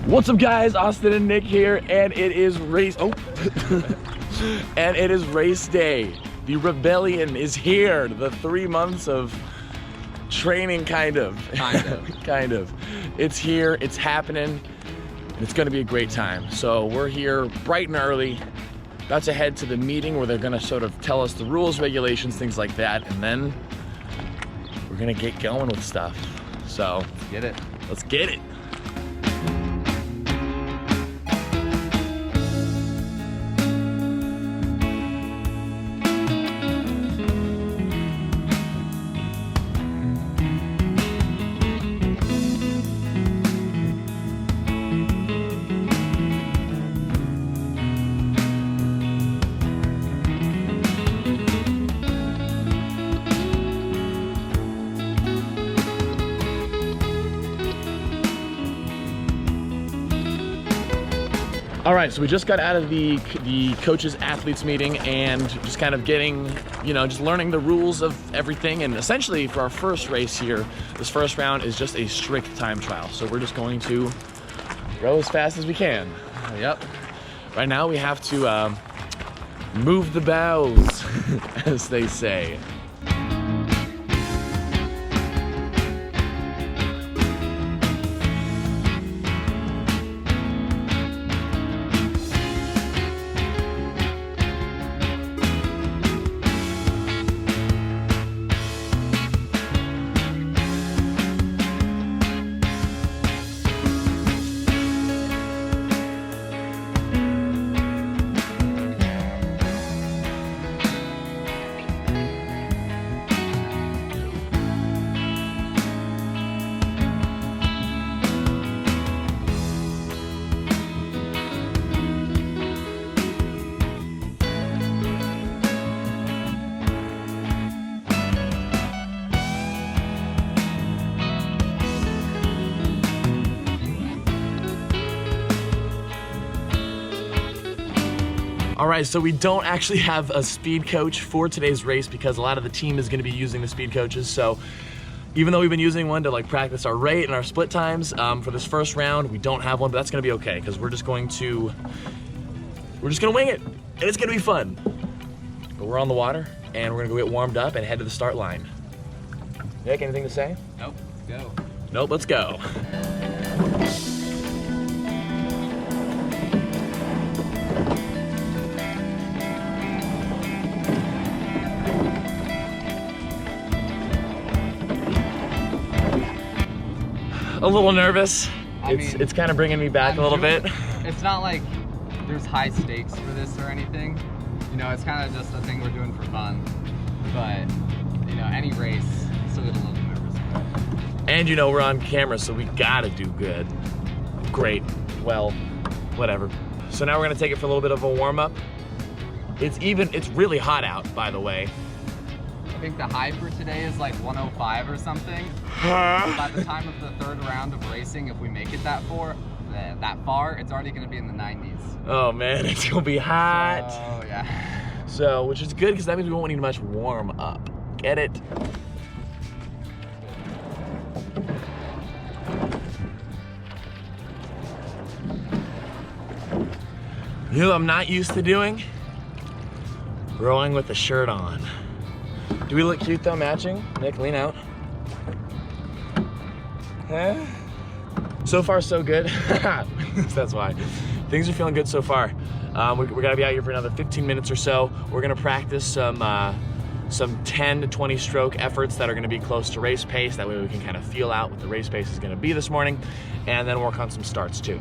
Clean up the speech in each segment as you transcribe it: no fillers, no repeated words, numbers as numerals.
What's up, guys? Austin and Nick here, and it is race. Oh, and it is race day. The rebellion is here. The 3 months of training, kind of. Kind of. It's here. It's happening. And it's going to be a great time. So we're here bright and early. About to head to the meeting where they're going to sort of tell us the rules, regulations, things like that, and then we're going to get going with stuff. So let's get it. Let's get it. All right, so we just got out of the coaches athletes meeting and just kind of getting, just learning the rules of everything. And essentially for our first race here, this first round is just a strict time trial. So we're just going to row as fast as we can. Yep. Right now we have to move the bows, as they say. All right, so we don't actually have a speed coach for today's race because a lot of the team is gonna be using the speed coaches. So even though we've been using one to practice our rate and our split times, for this first round, we don't have one, but that's gonna be okay because we're just gonna wing it and it's gonna be fun. But we're on the water and we're gonna go get warmed up and head to the start line. Nick, anything to say? Nope, let's go. Nope, let's go. A little nervous. It's kind of bringing me back a little bit. It's not like there's high stakes for this or anything. It's kind of just a thing we're doing for fun. But, any race, still get a little nervous. And we're on camera, so we gotta do good. Great. Well, whatever. So now we're gonna take it for a little bit of a warm up. It's really hot out, by the way. I think the high for today is like 105 or something. By the time of the third round of racing, if we make it that far, it's already gonna be in the 90s. Oh man, it's gonna be hot. Oh yeah. So, which is good because that means we won't need much warm up. Get it? You know what I'm not used to doing? Rowing with the shirt on. Do we look cute though, matching? Nick, lean out. So far, so good. That's why. Things are feeling good so far. We're gonna be out here for another 15 minutes or so. We're gonna practice some 10 to 20 stroke efforts that are gonna be close to race pace. That way we can kind of feel out what the race pace is gonna be this morning, and then work on some starts too.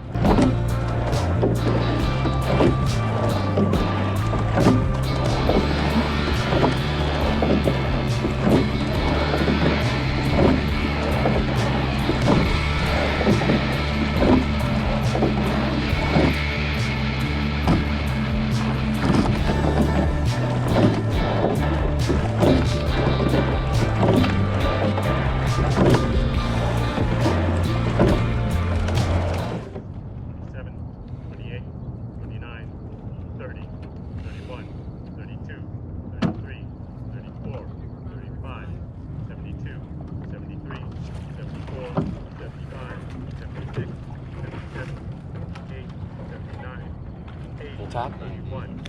tap? 81,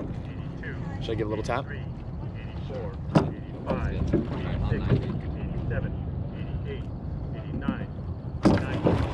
82, Should I give a little tap? 83, 84, 85, 86, 87, 88, 89, 90.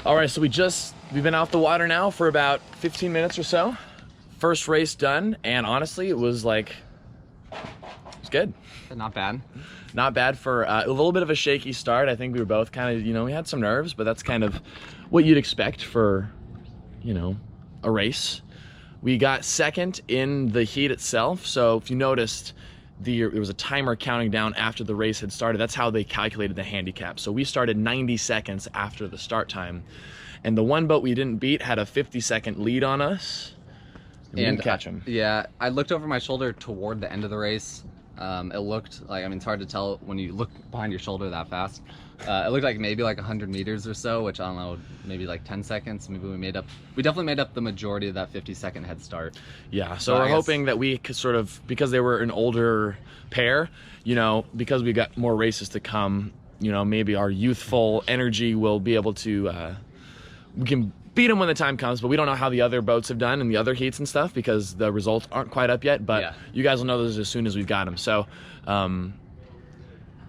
All right, so we've been out the water now for about 15 minutes or so. First race done, and honestly, it was good. Not bad. Not bad for a little bit of a shaky start. I think we were both kind of, we had some nerves, but that's kind of what you'd expect for, a race. We got second in the heat itself. So if you noticed, there was a timer counting down after the race had started. That's how they calculated the handicap. So we started 90 seconds after the start time. And the one boat we didn't beat had a 50-second lead on us. And we didn't catch him. Yeah, I looked over my shoulder toward the end of the race. It looked like, it's hard to tell when you look behind your shoulder that fast. It looked like maybe 100 meters or so, which I don't know, maybe 10 seconds. Maybe we definitely made up the majority of that 50-second head start. Yeah, so we're hoping that we could sort of, because they were an older pair, because we got more races to come, maybe our youthful energy will be able to, we can beat them when the time comes, but we don't know how the other boats have done in the other heats and stuff because the results aren't quite up yet, but you guys will know those as soon as we've got them. So,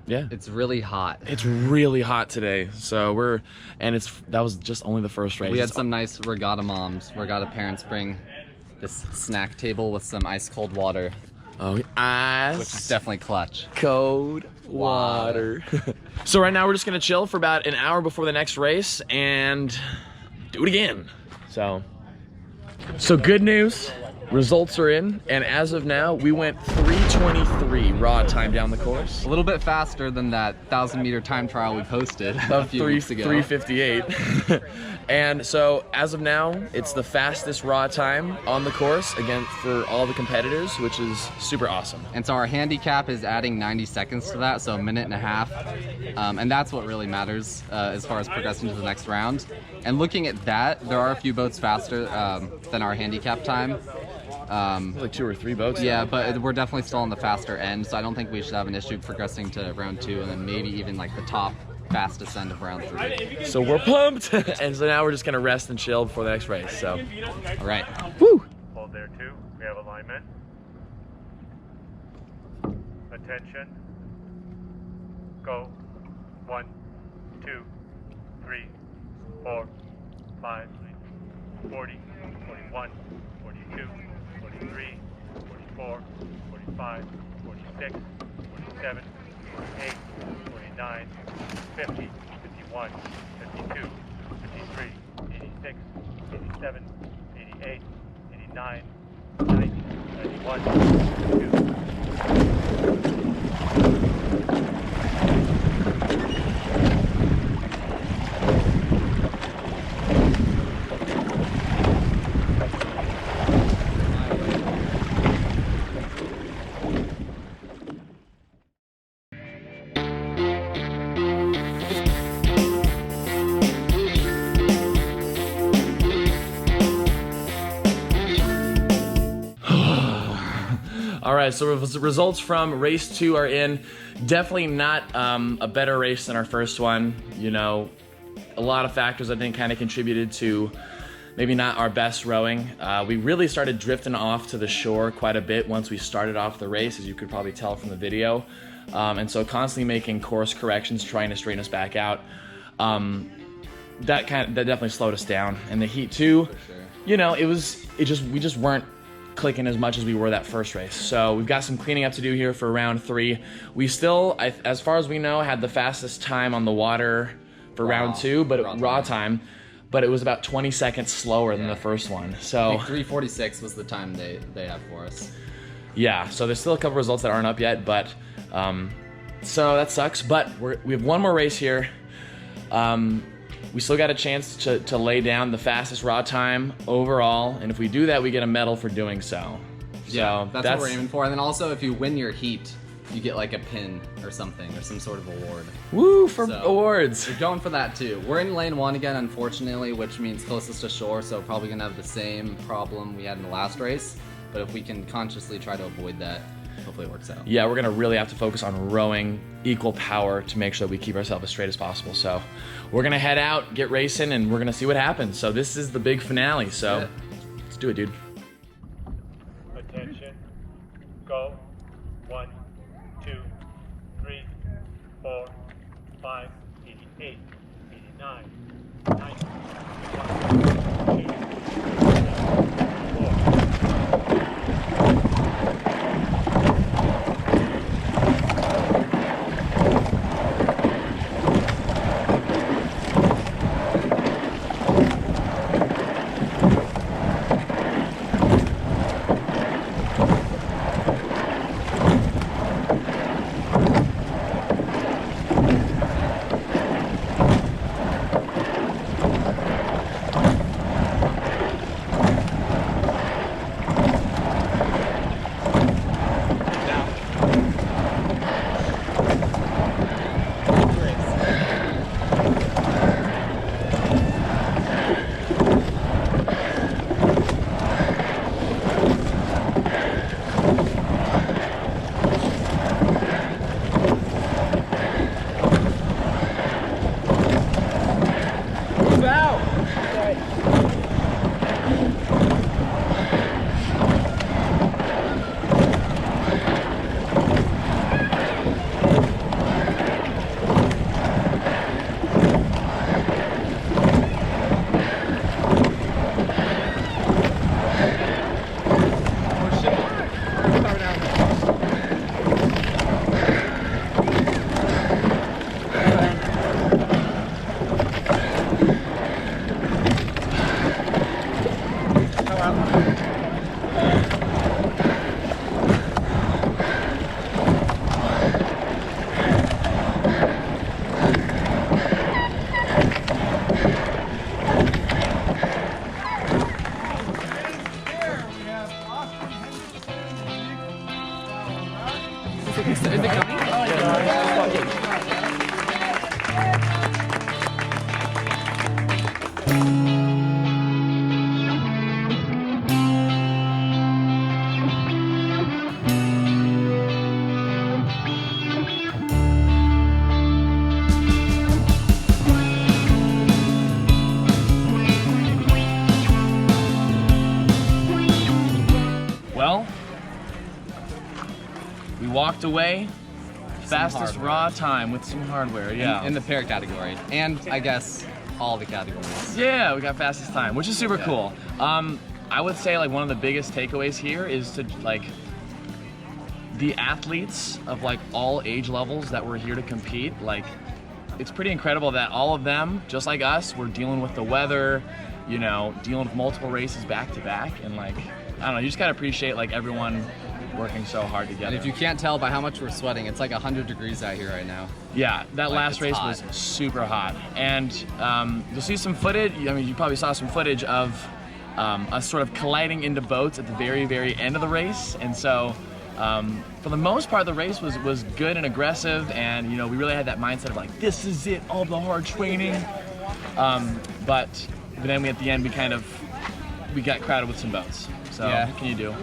yeah. It's really hot. It's really hot today. So that was just only the first race. We had some nice regatta parents bring this snack table with some ice cold water. Oh, ice. Which is definitely clutch. Cold water. So right now we're just gonna chill for about an hour before the next race and do it again. So good news, results are in, and as of now, we went 3:23 raw time down the course. A little bit faster than that 1,000-meter time trial we posted a few weeks ago. 3:58. And so as of now, it's the fastest raw time on the course, again, for all the competitors, which is super awesome. And so our handicap is adding 90 seconds to that, so a minute and a half. And that's what really matters as far as progressing to the next round. And looking at that, there are a few boats faster than our handicap time. Like 2 or 3 boats. Yeah, but we're definitely still on the faster end, so I don't think we should have an issue progressing to round 2 and then maybe even the top fastest end of round 3. So we're pumped, and so now we're just gonna rest and chill before the next race. So, all right. Woo! Hold there too. We have alignment. Attention. Go. 1, 2, 3, 4, 5, 40, 41, 42, 43, 44, 45, 46, 47, 48, 49, 50, 51, 52, 53, 86, 87, 88, 89, 90, 91, 92. All right, so results from race 2 are in. Definitely not a better race than our first one. A lot of factors I think kind of contributed to maybe not our best rowing. We really started drifting off to the shore quite a bit once we started off the race, as you could probably tell from the video. And so constantly making course corrections, trying to straighten us back out. That definitely slowed us down. And the heat too, For sure. you know, we just weren't clicking as much as we were that first race. So we've got some cleaning up to do here for round 3. We still, as far as we know, had the fastest time on the water for round 2, but raw time. But it was about 20 seconds slower than the first one. So I think 3:46 was the time they have for us. yeah, so there's still a couple results that aren't up yet, but so that sucks. But we have one more race here. We still got a chance to lay down the fastest raw time overall, and if we do that, we get a medal for doing so. Yeah, So that's what we're aiming for. And then also, if you win your heat, you get like a pin or something, or some sort of award. Woo for So, awards. We're going for that too. We're in lane 1 again, unfortunately, which means closest to shore, so probably gonna have the same problem we had in the last race. But if we can consciously try to avoid that, hopefully it works out. Yeah, we're gonna really have to focus on rowing equal power to make sure that we keep ourselves as straight as possible. So we're gonna head out, get racing, and we're gonna see what happens. So this is the big finale. So Yeah. let's do it, dude. Attention. Go. 1, 2, 3, 4, 5, 88, 89, 90, 1, 2, Well, we walked away. Fastest hardware. raw time with some hardware, yeah. In the pair category, and I guess all the categories. Yeah, we got fastest time, which is super cool. I would say like one of the biggest takeaways here is to like the athletes of like all age levels that were here to compete. Like, it's pretty incredible that all of them, just like us, were dealing with the weather, you know, dealing with multiple races back to back, and like, I don't know, you just gotta appreciate like everyone working so hard together. And if you can't tell by how much we're sweating, it's like 100 degrees out here right now. Yeah, that Like, last it's race hot. was super hot. And you'll see some footage, I mean, you probably saw some footage of us sort of colliding into boats at the very, very end of the race. And so, for the most part, the race was good and aggressive, and, you know, we really had that mindset of like, this is it, all the hard training. But then at the end, we got crowded with some boats. So Yeah. what can you do?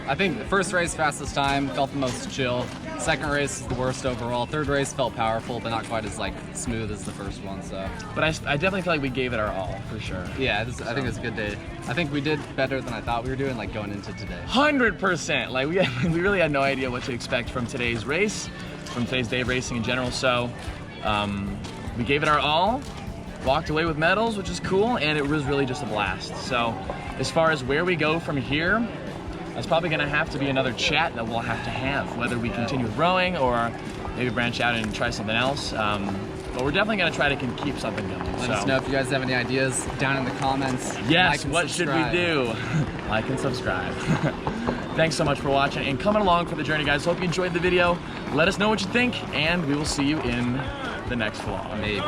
I think the first race, fastest time, felt the most chill. Second race is the worst overall. Third race felt powerful, but not quite as like smooth as the first one. So But I definitely feel like we gave it our all for sure. yeah, I think it's a good day. I think we did better than I thought we were doing, like going into today. 100%. Like we really had no idea what to expect from today's race, from today's day of racing in general. So we gave it our all, walked away with medals, which is cool, and it was really just a blast. So as far as where we go from here, that's probably gonna have to be another chat that we'll have to have, whether we continue with rowing or maybe branch out and try something else. But we're definitely gonna try to keep something going. Let us know if you guys have any ideas down in the comments. Yes, Like and what should we subscribe. do? Like and subscribe. Thanks so much for watching and coming along for the journey, guys. Hope you enjoyed the video. Let us know what you think, and we will see you in the next vlog. Maybe.